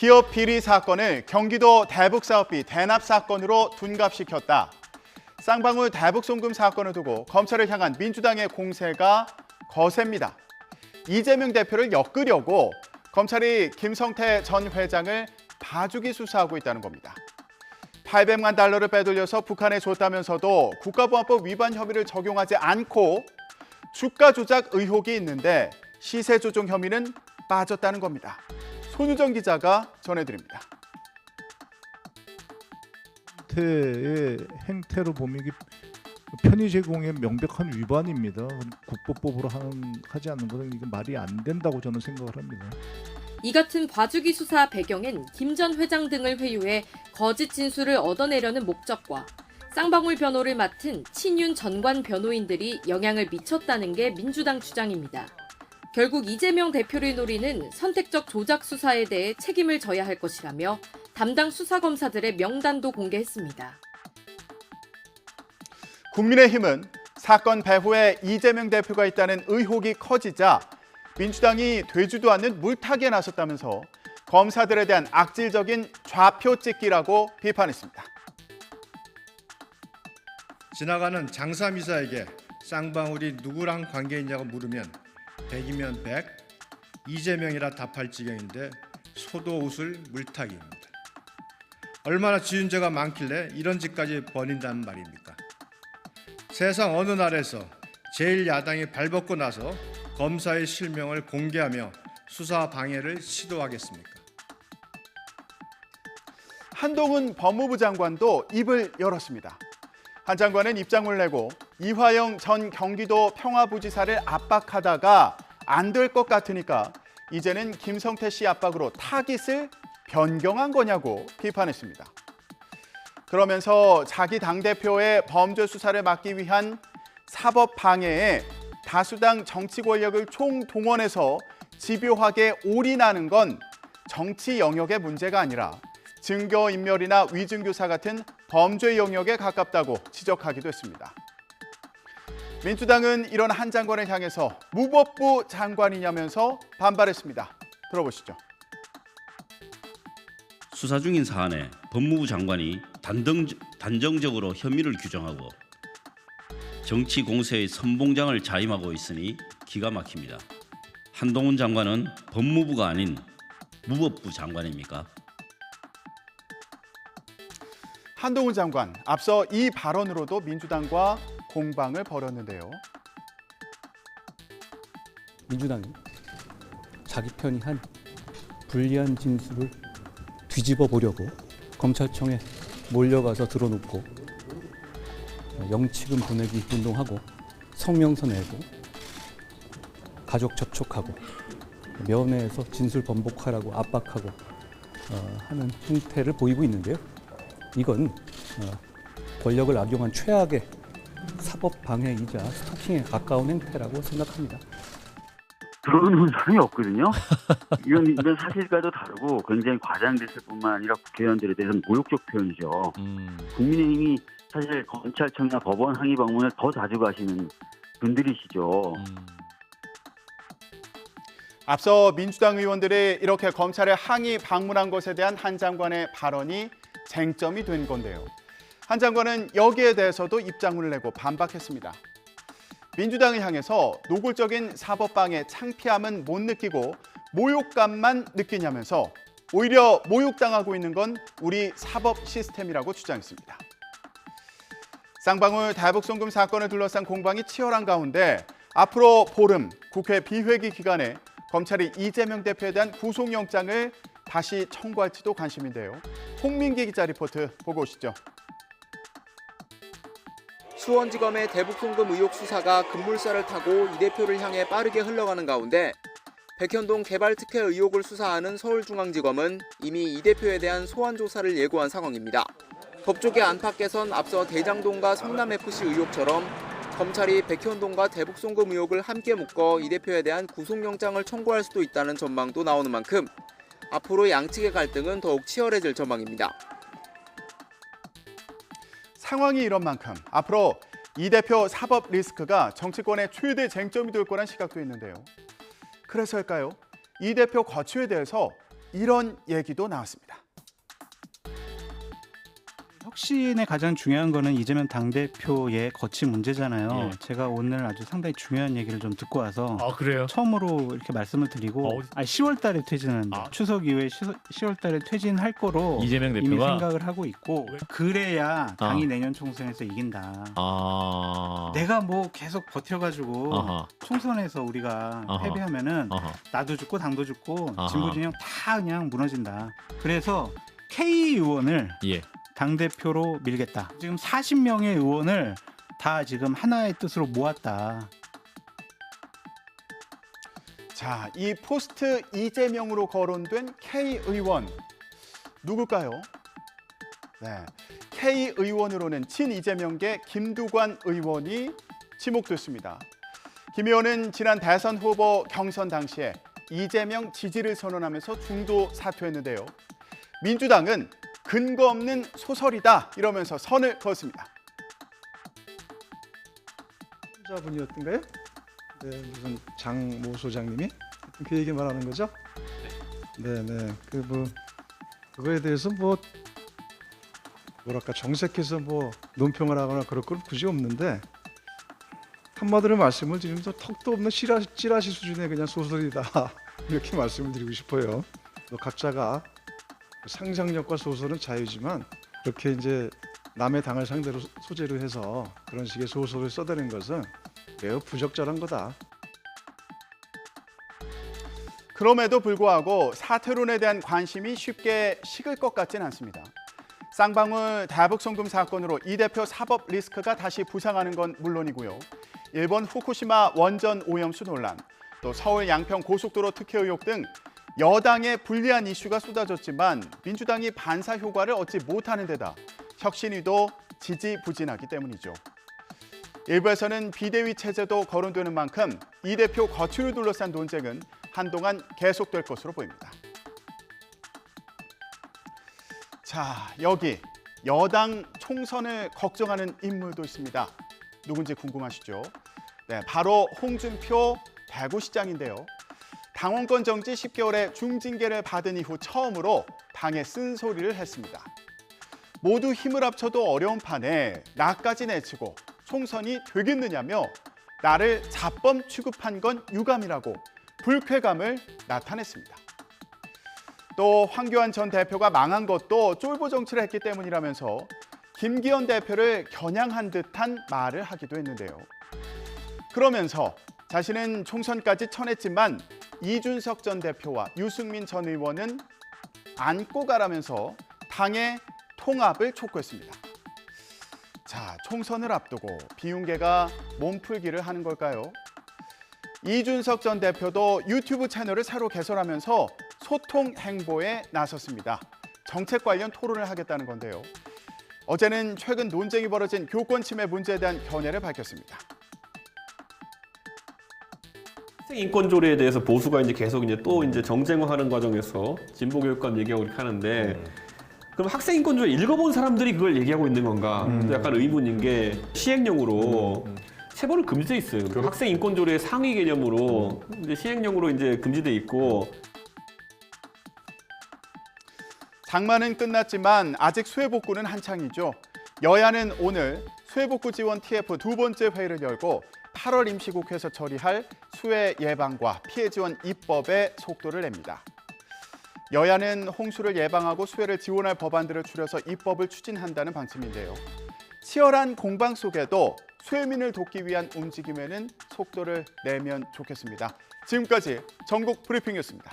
기업 비리 사건을 경기도 대북사업비 대납 사건으로 둔갑시켰다. 쌍방울 대북송금 사건을 두고 검찰을 향한 민주당의 공세가 거셉니다. 이재명 대표를 엮으려고 검찰이 김성태 전 회장을 봐주기 수사하고 있다는 겁니다. 800만 달러를 빼돌려서 북한에 줬다면서도 국가보안법 위반 혐의를 적용하지 않고 주가 조작 의혹이 있는데 시세 조종 혐의는 빠졌다는 겁니다. 손유정 기자가 전해드립니다. 의 행태로 보면 이게 편의 제공의 명백한 위반입니다. 국보법으로 하지 않는 것은 이게 말이 안 된다고 저는 생각을 합니다. 이 같은 봐주기 수사 배경엔 김 전 회장 등을 회유해 거짓 진술을 얻어내려는 목적과 쌍방울 변호를 맡은 친윤 전관 변호인들이 영향을 미쳤다는 게 민주당 주장입니다. 결국 이재명 대표를 노리는 선택적 조작 수사에 대해 책임을 져야 할 것이라며 담당 수사검사들의 명단도 공개했습니다. 국민의힘은 사건 배후에 이재명 대표가 있다는 의혹이 커지자 민주당이 되지도 않는 물타기에 나섰다면서 검사들에 대한 악질적인 좌표 찍기라고 비판했습니다. 지나가는 장사미사에게 쌍방울이 누구랑 관계 있냐고 물으면 100이면 100, 이재명이라 답할 지경인데 소도 웃을 물타기입니다. 얼마나 지은 죄가 많길래 이런 짓까지 벌인단 말입니까? 세상 어느 나라에서 제1야당이 발벗고 나서 검사의 실명을 공개하며 수사 방해를 시도하겠습니까? 한동훈 법무부 장관도 입을 열었습니다. 한 장관은 입장을 내고 이화영 전 경기도 평화부지사를 압박하다가 안 될 것 같으니까 이제는 김성태 씨 압박으로 타깃을 변경한 거냐고 비판했습니다. 그러면서 자기 당대표의 범죄 수사를 막기 위한 사법 방해에 다수당 정치 권력을 총동원해서 집요하게 올인하는 건 정치 영역의 문제가 아니라 증거인멸이나 위증교사 같은 범죄 영역에 가깝다고 지적하기도 했습니다. 민주당은 이런 한 장관을 향해서 무법부 장관이냐면서 반발했습니다. 들어보시죠. 수사 중인 사안에 법무부 장관이 단정적으로 혐의를 규정하고 정치 공세의 선봉장을 자임하고 있으니 기가 막힙니다. 한동훈 장관은 법무부가 아닌 무법부 장관입니까? 한동훈 장관, 앞서 이 발언으로도 민주당과 공방을 벌였는데요. 민주당이 자기 편이 한 불리한 진술을 뒤집어 보려고 검찰청에 몰려가서 들어놓고 영치금 보내기 운동하고 성명서 내고 가족 접촉하고 면회에서 진술 번복하라고 압박하고 하는 행태를 보이고 있는데요. 이건 권력을 악용한 최악의 사법 방해이자 스토킹에 가까운 행태라고 생각합니다. 그런 사람이 없거든요. 이건 사실과도 다르고 굉장히 과장됐을 뿐만 아니라 국회의원들에 대해서는 모욕적 표현이죠. 국민의힘이 사실 검찰청이나 법원 항의 방문을 더 자주 가시는 분들이시죠. 앞서 민주당 의원들이 이렇게 검찰에 항의 방문한 것에 대한 한 장관의 발언이 쟁점이 된 건데요. 한 장관은 여기에 대해서도 입장문을 내고 반박했습니다. 민주당을 향해서 노골적인 사법방해 창피함은 못 느끼고 모욕감만 느끼냐면서 오히려 모욕당하고 있는 건 우리 사법 시스템이라고 주장했습니다. 쌍방울 대북송금 사건을 둘러싼 공방이 치열한 가운데 앞으로 보름 국회 비회기 기간에 검찰이 이재명 대표에 대한 구속영장을 다시 청구할지도 관심인데요. 홍민기 기자 리포트 보고 오시죠. 수원지검의 대북송금 의혹 수사가 급물살을 타고 이 대표를 향해 빠르게 흘러가는 가운데 백현동 개발특혜 의혹을 수사하는 서울중앙지검은 이미 이 대표에 대한 소환 조사를 예고한 상황입니다. 법조계 안팎에선 앞서 대장동과 성남FC 의혹처럼 검찰이 백현동과 대북송금 의혹을 함께 묶어 이 대표에 대한 구속영장을 청구할 수도 있다는 전망도 나오는 만큼 앞으로 양측의 갈등은 더욱 치열해질 전망입니다. 상황이 이런 만큼 앞으로 이 대표 사법 리스크가 정치권의 최대 쟁점이 될 거란 시각도 있는데요. 그래서일까요? 이 대표 거취에 대해서 이런 얘기도 나왔습니다. 혁신의 가장 중요한 거는 이재명 당대표의 거취 문제잖아요. 예. 제가 오늘 아주 상당히 중요한 얘기를 좀 듣고 와서 아 그래요? 처음으로 이렇게 말씀을 드리고 10월 달에 퇴진한다. 추석 이후에 10월 달에 퇴진할 거로 이재명 이미 대표가 생각을 하고 있고 그래야 당이 내년 총선에서 이긴다. 내가 뭐 계속 버텨가지고 아하. 총선에서 우리가 아하. 패배하면은 아하. 나도 죽고 당도 죽고 아하. 진보 진영 다 그냥 무너진다. 그래서 K 의원을 예. 당대표로 밀겠다. 지금 40명의 의원을 다 지금 하나의 뜻으로 모았다. 자, 이 포스트 이재명으로 거론된 K 의원 누굴까요? 네, K 의원으로는 친 이재명계 김두관 의원이 지목됐습니다. 김 의원은 지난 대선 후보 경선 당시에 이재명 지지를 선언하면서 중도 사퇴했는데요. 민주당은 근거 없는 소설이다 이러면서 선을 그었습니다. 자분이었던가요? 네, 무슨 장모 소장님이 그 얘기 말하는 거죠? 네, 네. 그거에 대해서 뭐랄까 정색해서 논평을 하거나 그럴 건 굳이 없는데 한마디로 말씀을 드리면 턱도 없는 찌라시 수준의 그냥 소설이다 이렇게 말씀을 드리고 싶어요. 각자가 상상력과 소설은 자유지만 이렇게 이제 남의 당을 상대로 소재로 해서 그런 식의 소설을 써대는 것은 매우 부적절한 거다. 그럼에도 불구하고 사퇴론에 대한 관심이 쉽게 식을 것 같진 않습니다. 쌍방울 대북송금 사건으로 이 대표 사법 리스크가 다시 부상하는 건 물론이고요. 일본 후쿠시마 원전 오염수 논란, 또 서울 양평 고속도로 특혜 의혹 등 여당의 불리한 이슈가 쏟아졌지만 민주당이 반사 효과를 얻지 못하는 데다 혁신위도 지지부진하기 때문이죠. 일부에서는 비대위 체제도 거론되는 만큼 이 대표 거취를 둘러싼 논쟁은 한동안 계속될 것으로 보입니다. 자, 여기 여당 총선을 걱정하는 인물도 있습니다. 누군지 궁금하시죠? 네, 바로 홍준표 대구시장인데요. 당원권 정지 10개월의 중징계를 받은 이후 처음으로 당에 쓴소리를 했습니다. 모두 힘을 합쳐도 어려운 판에 나까지 내치고 총선이 되겠느냐며 나를 자범 취급한 건 유감이라고 불쾌감을 나타냈습니다. 또 황교안 전 대표가 망한 것도 쫄보 정치를 했기 때문이라면서 김기현 대표를 겨냥한 듯한 말을 하기도 했는데요. 그러면서 자신은 총선까지 쳐냈지만 이준석 전 대표와 유승민 전 의원은 안고 가라면서 당의 통합을 촉구했습니다. 자, 총선을 앞두고 비운개가 몸풀기를 하는 걸까요? 이준석 전 대표도 유튜브 채널을 새로 개설하면서 소통 행보에 나섰습니다. 정책 관련 토론을 하겠다는 건데요. 어제는 최근 논쟁이 벌어진 교권 침해 문제에 대한 견해를 밝혔습니다. 인권조례에 대해서 보수가 이제 계속 또 정쟁화하는 과정에서 진보 교육감 얘기하고 이렇게 하는데 그럼 학생 인권조례 읽어본 사람들이 그걸 얘기하고 있는 건가? 약간 의문인 게 시행령으로 체벌을 금지돼 있어요. 학생 인권조례 상위 개념으로 이제 시행령으로 이제 금지돼 있고. 장마는 끝났지만 아직 수해복구는 한창이죠. 여야는 오늘 수해복구 지원 TF 두 번째 회의를 열고 8월 임시국회에서 처리할 수해 예방과 피해 지원 입법에 속도를 냅니다. 여야는 홍수를 예방하고 수해를 지원할 법안들을 추려서 입법을 추진한다는 방침인데요. 치열한 공방 속에도 수해민을 돕기 위한 움직임에는 속도를 내면 좋겠습니다. 지금까지 전국 브리핑이었습니다.